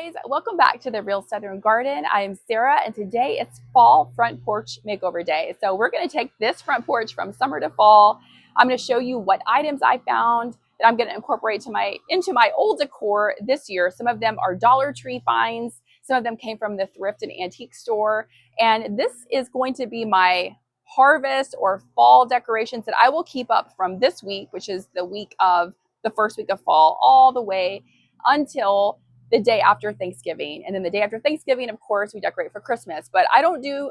guys, welcome back to the Real Southern Garden. I am Sarah, and today it's fall front porch makeover day. So we're going to take this front porch from summer to fall. I'm going to show you what items I found that I'm going to incorporate into my old decor this year. Some of them are Dollar Tree finds. Some of them came from the thrift and antique store. And this is going to be my harvest or fall decorations that I will keep up from this week, which is the first week of fall, all the way until the day after Thanksgiving. And then the day after Thanksgiving, of course, we decorate for Christmas. But I don't do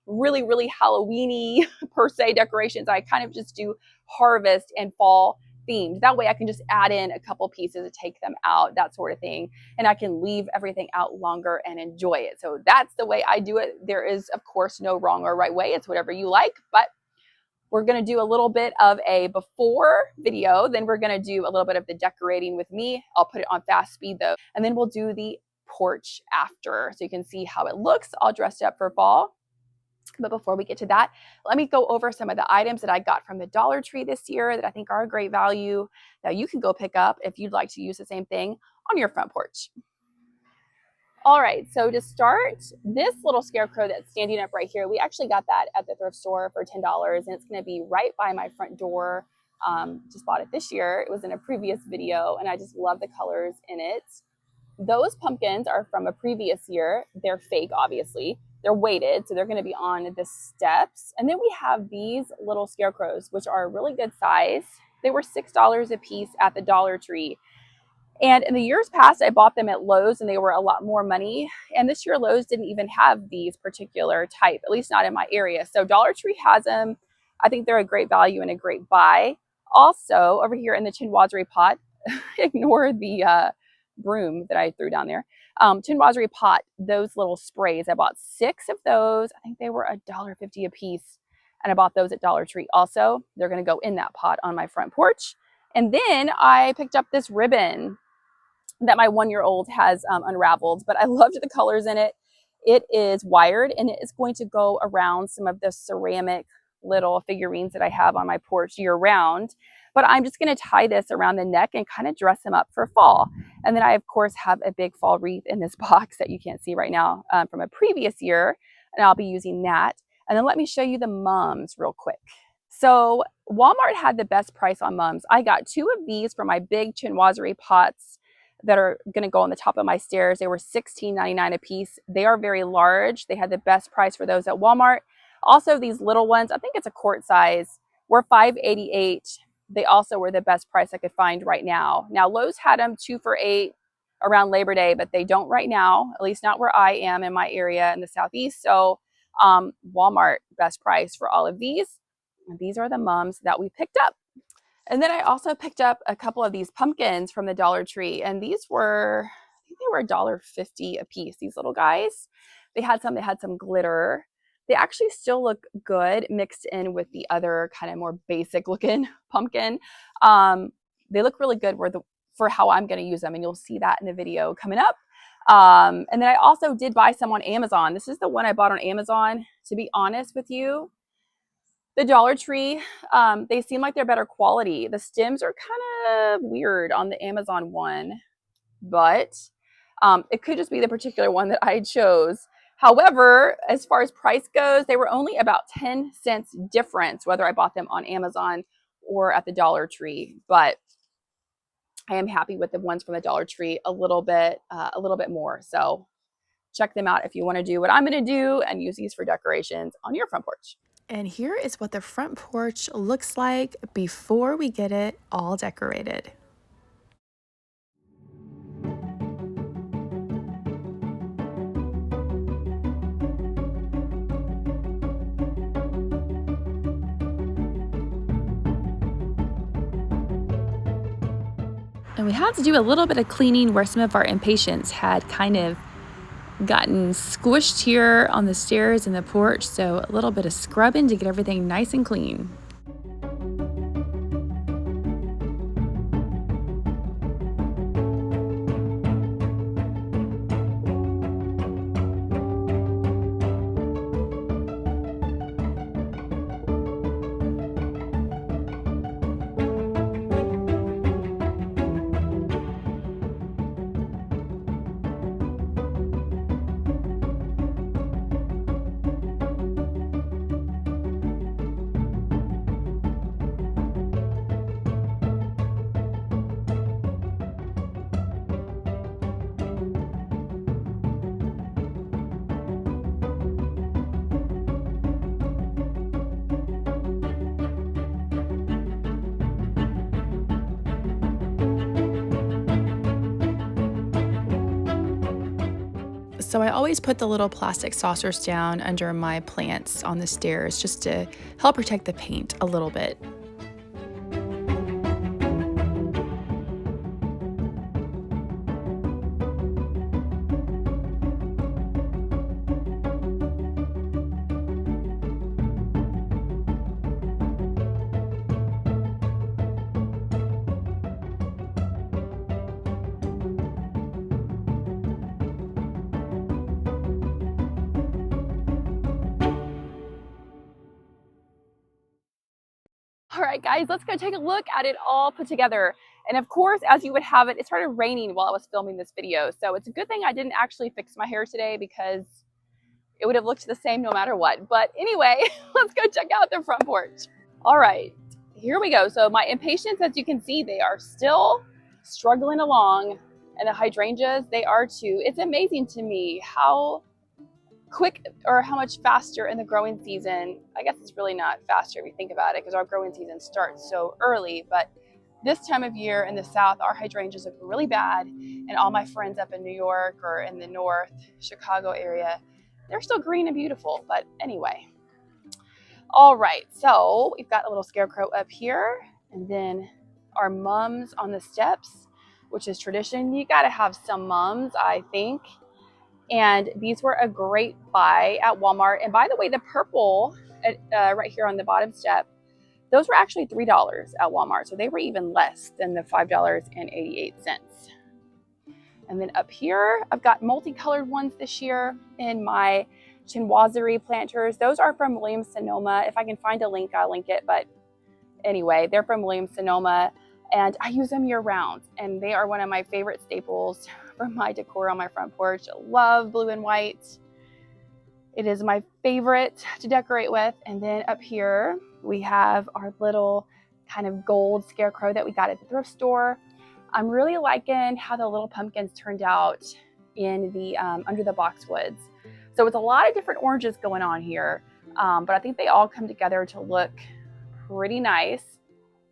really Halloween-y per se decorations. I kind of just do harvest and fall themed. That way I can just add in a couple pieces to take them out, that sort of thing. And I can leave everything out longer and enjoy it. So that's the way I do it. There is, of course, no wrong or right way. It's whatever you like. But we're going to do a little bit of a before video. Then we're going to do a little bit of the decorating with me. I'll put it on fast speed though. And then we'll do the porch after. So you can see how it looks all dressed up for fall. But before we get to that, let me go over some of the items that I got from the Dollar Tree this year that I think are a great value that you can go pick up if you'd like to use the same thing on your front porch. All right, so to start, this little scarecrow that's standing up right here, we actually got that at the thrift store for $10, and it's going to be right by my front door. Just bought it this year. It was in a previous video, and I just love the colors in it. Those pumpkins are from a previous year. They're fake, obviously. They're weighted, so they're going to be on the steps. And then we have these little scarecrows, which are a really good size. They were $6 a piece at the Dollar Tree. And in the years past, I bought them at Lowe's and they were a lot more money. And this year, Lowe's didn't even have these particular type, at least not in my area. So Dollar Tree has them. I think they're a great value and a great buy. Also, over here in the chinoiserie pot, ignore the broom that I threw down there. Chinoiserie pot, those little sprays. I bought 6 of those. I think they were $1.50 a piece. And I bought those at Dollar Tree also. They're going to go in that pot on my front porch. And then I picked up this ribbon that my 1-year-old has unraveled, but I loved the colors in it. It is wired and it is going to go around some of the ceramic little figurines that I have on my porch year round. But I'm just going to tie this around the neck and kind of dress them up for fall. And then I, of course, have a big fall wreath in this box that you can't see right now from a previous year. And I'll be using that. And then let me show you the mums real quick. So Walmart had the best price on mums. I got 2 of these for my big chinoiserie pots that are going to go on the top of my stairs. They were $16.99 a piece. They are very large. They had the best price for those at Walmart. Also, these little ones, I think it's a quart size, were $5.88. They also were the best price I could find right now. Now, Lowe's had them 2 for $8 around Labor Day, but they don't right now, at least not where I am in my area in the Southeast. So Walmart, best price for all of these. And these are the mums that we picked up. And then I also picked up a couple of these pumpkins from the Dollar Tree. And these were, I think they were $1.50 a piece, these little guys. They had some glitter. They actually still look good mixed in with the other kind of more basic looking pumpkin. They look really good for how I'm going to use them. And you'll see that in the video coming up. And then I also did buy some on Amazon. This is the one I bought on Amazon. To be honest with you, the Dollar Tree, they seem like they're better quality. The stems are kind of weird on the Amazon one, but it could just be the particular one that I chose. However, as far as price goes, they were only about 10 cents difference whether I bought them on Amazon or at the Dollar Tree. But I am happy with the ones from the Dollar Tree a little bit more. So check them out if you want to do what I'm going to do and use these for decorations on your front porch. And here is what the front porch looks like before we get it all decorated. And we had to do a little bit of cleaning where some of our impatiens had kind of gotten squished here on the stairs and the porch, so a little bit of scrubbing to get everything nice and clean. So I always put the little plastic saucers down under my plants on the stairs just to help protect the paint a little bit. All right, guys, let's go take a look at it all put together. And of course, as you would have it, it started raining while I was filming this video. So it's a good thing I didn't actually fix my hair today because it would have looked the same no matter what. But anyway, let's go check out the front porch. All right, here we go. So my impatiens, as you can see, they are still struggling along. And the hydrangeas, they are too. It's amazing to me how quick or how much faster in the growing season. I guess it's really not faster if you think about it because our growing season starts so early, but this time of year in the south our hydrangeas look really bad, and all my friends up in New York or in the north Chicago area, they're still green and beautiful. But anyway, all right, so we've got a little scarecrow up here, and then our mums on the steps, which is tradition. You got to have some mums, I think. And these were a great buy at Walmart. And by the way, the purple right here on the bottom step, those were actually $3 at Walmart. So they were even less than the $5.88. And then up here, I've got multicolored ones this year in my chinoiserie planters. Those are from Williams-Sonoma. If I can find a link, I'll link it. But anyway, they're from Williams-Sonoma, and I use them year round. And they are one of my favorite staples for my decor on my front porch. I love blue and white. It is my favorite to decorate with. And then up here, we have our little kind of gold scarecrow that we got at the thrift store. I'm really liking how the little pumpkins turned out in the under the Boxwoods. So it's a lot of different oranges going on here, but I think they all come together to look pretty nice.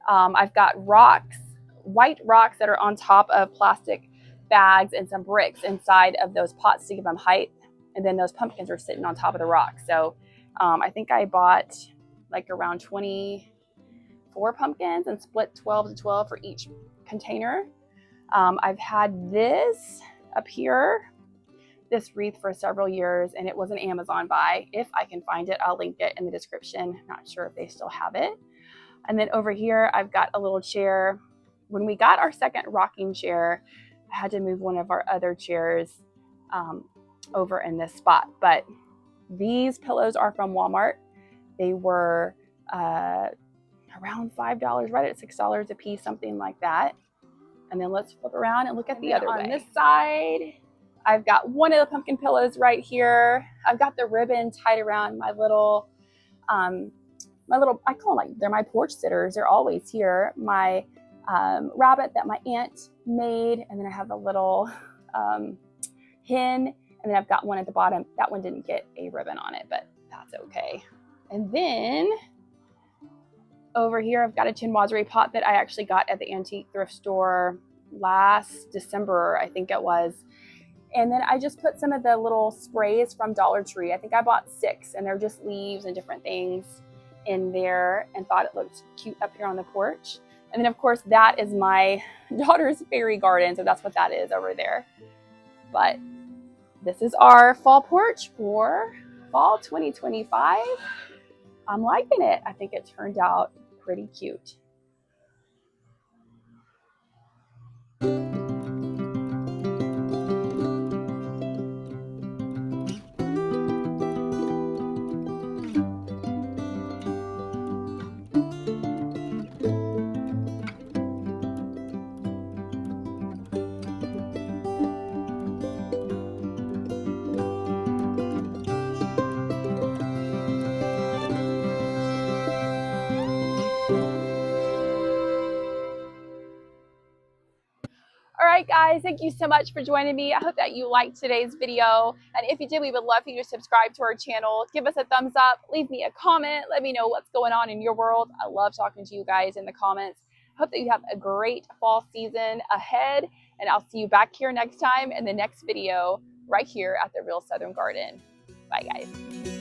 I've got rocks, white rocks that are on top of plastic bags and some bricks inside of those pots to give them height. And then those pumpkins are sitting on top of the rock. So I think I bought like around 24 pumpkins and split 12 to 12 for each container. I've had this up here, this wreath, for several years, and it was an Amazon buy. If I can find it, I'll link it in the description. Not sure if they still have it. And then over here, I've got a little chair. When we got our second rocking chair, I had to move one of our other chairs over in this spot. But these pillows are from Walmart. They were around $5, right at $6 a piece, something like that. And then let's flip around and look at the other way. On this side, I've got one of the pumpkin pillows right here. I've got the ribbon tied around my little, I call them, like, they're my porch sitters. They're always here. My rabbit that my aunt made, and then I have a little hen, and then I've got one at the bottom. That one didn't get a ribbon on it, but that's okay. And then over here, I've got a chinoiserie pot that I actually got at the antique thrift store last December, I think it was. And then I just put some of the little sprays from Dollar Tree. I think I bought 6, and they're just leaves and different things in there, and thought it looked cute up here on the porch. And then of course that is my daughter's fairy garden, so that's what that is over there. But this is our fall porch for fall 2025. I'm liking it. I think it turned out pretty cute. All right, guys, thank you so much for joining me. I hope that you liked today's video. And if you did, we would love for you to subscribe to our channel. Give us a thumbs up. Leave me a comment. Let me know what's going on in your world. I love talking to you guys in the comments. Hope that you have a great fall season ahead. And I'll see you back here next time in the next video. right here at the Real Southern Garden. Bye, guys.